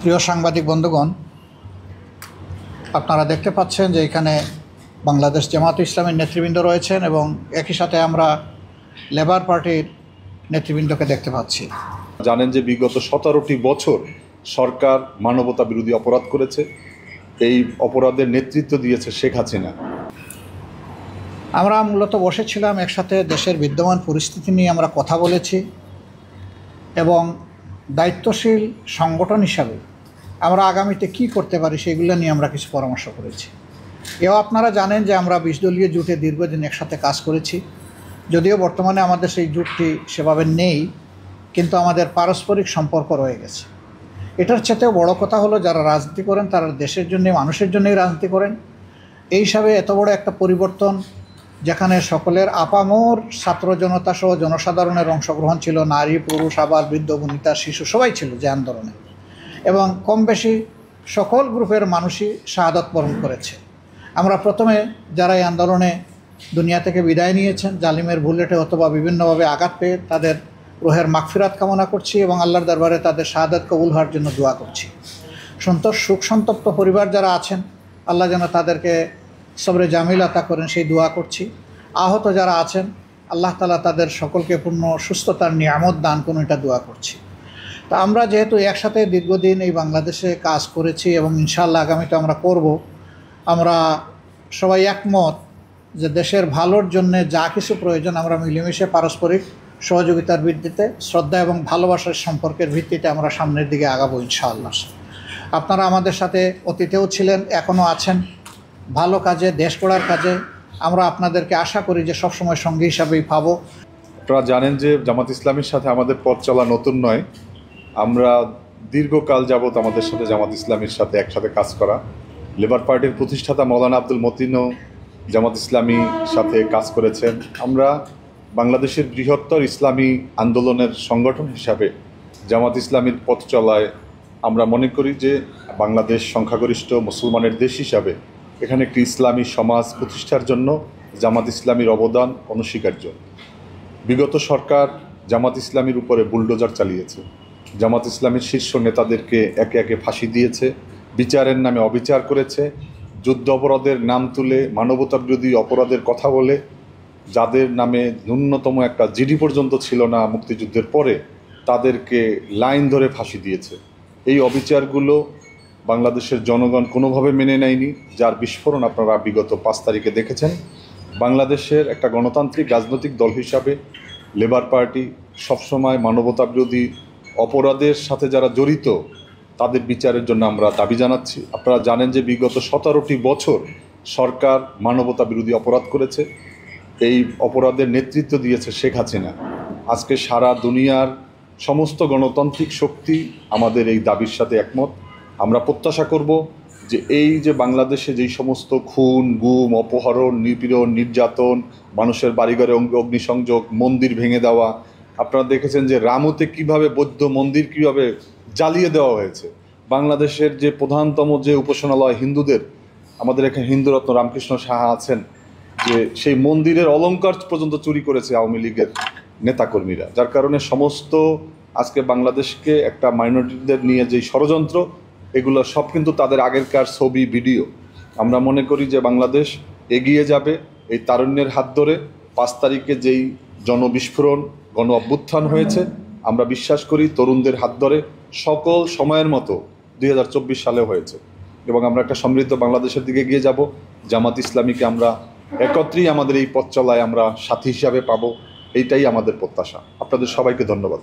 প্রিয় সাংবাদিক বন্ধুগণ, আপনারা দেখতে পাচ্ছেন যে এখানে বাংলাদেশ জামাত ইসলামের নেতৃবৃন্দ রয়েছেন এবং একই সাথে আমরা লেবার পার্টির নেতৃবৃন্দকে দেখতে পাচ্ছি। জানেন যে বিগত 17টি বছর সরকার মানবতা বিরোধী অপরাধ করেছে। এই অপরাধের নেতৃত্ব দিয়েছে শেখ হাসিনা। আমরা মূলত বসেছিলাম একসাথে, দেশের বিদ্যমান পরিস্থিতি নিয়ে আমরা কথা বলেছি এবং দায়িত্বশীল সংগঠন হিসাবে আমরা আগামীতে কি করতে পারি সেগুলো নিয়ে আমরা কিছু পরামর্শ করেছি। এও আপনারা জানেন যে আমরা 20 দলীয় জোটে দীর্ঘদিন একসাথে কাজ করেছি। যদিও বর্তমানে আমাদের সেই জোটটি সেভাবে নেই, কিন্তু আমাদের পারস্পরিক সম্পর্ক রয়ে গেছে। এটার চেয়েও বড় কথা হলো, যারা রাজনীতি করেন তারা দেশের জন্য, মানুষের জন্যই রাজনীতি করেন। এই হিসাবে এত বড় একটা পরিবর্তন, যেখানে সকলের আপামর ছাত্র জনতা সহ জনসাধারণের অংশগ্রহণ ছিল, নারী পুরুষ আবার বৃদ্ধ বনিতা শিশু সবাই ছিল যে আন্দোলনে, এবং কম বেশি সকল গ্রুপের মানুষই শাহাদাত বরণ করেছে। আমরা প্রথমে যারা এই আন্দোলনে দুনিয়া থেকে বিদায় নিয়েছেন, জালিমের বুলেটে অথবা বিভিন্নভাবে আঘাত পেয়ে, তাদের রুহের মাগফিরাত কামনা করছি এবং আল্লাহর দরবারে তাদের শাহাদাত কবুল হওয়ার জন্য দোয়া করছি। শোক সন্তপ্ত পরিবার যারা আছেন, আল্লাহ যেন তাদেরকে সবরে জামিল আতা করেন সেই দোয়া করছি। আহত যারা আছেন, আল্লাহ তাআলা তাদের সকলকে পূর্ণ সুস্থতার নিয়ামত দান করুন, এটা দোয়া করছি। তা আমরা যেহেতু একসাথে দীর্ঘদিন এই বাংলাদেশে কাজ করেছি এবং ইনশাআল্লাহ আগামীতে আমরা করব, আমরা সবাই একমত যে দেশের ভালোর জন্যে যা কিছু প্রয়োজন আমরা মিলেমিশে পারস্পরিক সহযোগিতার ভিত্তিতে, শ্রদ্ধা এবং ভালোবাসার সম্পর্কের ভিত্তিতে আমরা সামনের দিকে আগাবো ইনশাআল্লাহ। আপনারা আমাদের সাথে অতীতেও ছিলেন, এখনও আছেন। ভালো কাজে, দেশ গড়ার কাজে আমরা আপনাদেরকে আশা করি যে সবসময় সঙ্গী হিসাবেই পাবো। আপনারা জানেন যে জামাত ইসলামের সাথে আমাদের পথ চলা নতুন নয়। আমরা দীর্ঘকাল যাবৎ আমাদের সাথে জামাত ইসলামের সাথে একসাথে কাজ করা। লেবার পার্টির প্রতিষ্ঠাতা মৌলানা আব্দুল মতিনও জামাত ইসলামীর সাথে কাজ করেছেন। আমরা বাংলাদেশের বৃহত্তর ইসলামী আন্দোলনের সংগঠন হিসাবে জামাত ইসলামীর পথ চলায় আমরা মনে করি যে বাংলাদেশ সংখ্যাগরিষ্ঠ মুসলমানের দেশ হিসাবে এখানে একটি ইসলামী সমাজ প্রতিষ্ঠার জন্য জামাত ইসলামীর অবদান অনস্বীকার্য। বিগত সরকার জামাত ইসলামীর উপরে বুলডোজার চালিয়েছে। জামাত ইসলামীর শীর্ষ নেতাদেরকে একে একে ফাঁসি দিয়েছে, বিচারের নামে অবিচার করেছে, যুদ্ধ অপরাধের নাম তুলে মানবতা বিরোধী অপরাধের কথা বলে, যাদের নামে ন্যূনতম একটা জিডি পর্যন্ত ছিল না মুক্তিযুদ্ধের পরে, তাদেরকে লাইন ধরে ফাঁসি দিয়েছে। এই অবিচারগুলো বাংলাদেশের জনগণ কোনোভাবে মেনে নেয়নি, যার বিস্ফোরণ আপনারা বিগত 5 তারিখে দেখেছেন। বাংলাদেশের একটা গণতান্ত্রিক রাজনৈতিক দল হিসাবে লেবার পার্টি সবসময় মানবতা বিরোধী অপরাধের সাথে যারা জড়িত তাদের বিচারের জন্য আমরা দাবি জানাচ্ছি। আপনারা জানেন যে বিগত 17টি বছর সরকার মানবতা বিরোধী অপরাধ করেছে। এই অপরাধের নেতৃত্ব দিয়েছে শেখ হাসিনা। আজকে সারা দুনিয়ার সমস্ত গণতান্ত্রিক শক্তি আমাদের এই দাবির সাথে একমত। আমরা প্রত্যাশা করব যে এই যে বাংলাদেশে যেই সমস্ত খুন, গুম, অপহরণ, নিপীড়ন, নির্যাতন, মানুষের বাড়িঘরে অগ্নিসংযোগ, মন্দির ভেঙে দেওয়া, আপনারা দেখেছেন যে রামুতে কিভাবে বৌদ্ধ মন্দির কিভাবে জ্বালিয়ে দেওয়া হয়েছে। বাংলাদেশের যে প্রধানতম যে উপাসনালয় হিন্দুদের, আমাদের এখানে হিন্দুরত্ন রামকৃষ্ণ সাহা আছেন, যে সেই মন্দিরের অলংকার পর্যন্ত চুরি করেছে আওয়ামী লীগের নেতাকর্মীরা, যার কারণে সমস্ত আজকে বাংলাদেশকে একটা মাইনরিটিদের নিয়ে যেই ষড়যন্ত্র, এগুলো সব কিন্তু তাদের আগেরকার ছবি, ভিডিও। আমরা মনে করি যে বাংলাদেশ এগিয়ে যাবে এই তারুণ্যের হাত ধরে। 5 তারিখে যেই জনবিস্ফোরণ, গণ অভ্যুত্থান হয়েছে, আমরা বিশ্বাস করি তরুণদের হাত ধরে সকল সময়ের মতো 2024 সালে হয়েছে এবং আমরা একটা সমৃদ্ধ বাংলাদেশের দিকে এগিয়ে যাব। জামাত ইসলামীকে আমরা একত্রেই আমাদের এই পথ চলায় আমরা সাথী হিসাবে পাবো, এইটাই আমাদের প্রত্যাশা। আপনাদের সবাইকে ধন্যবাদ।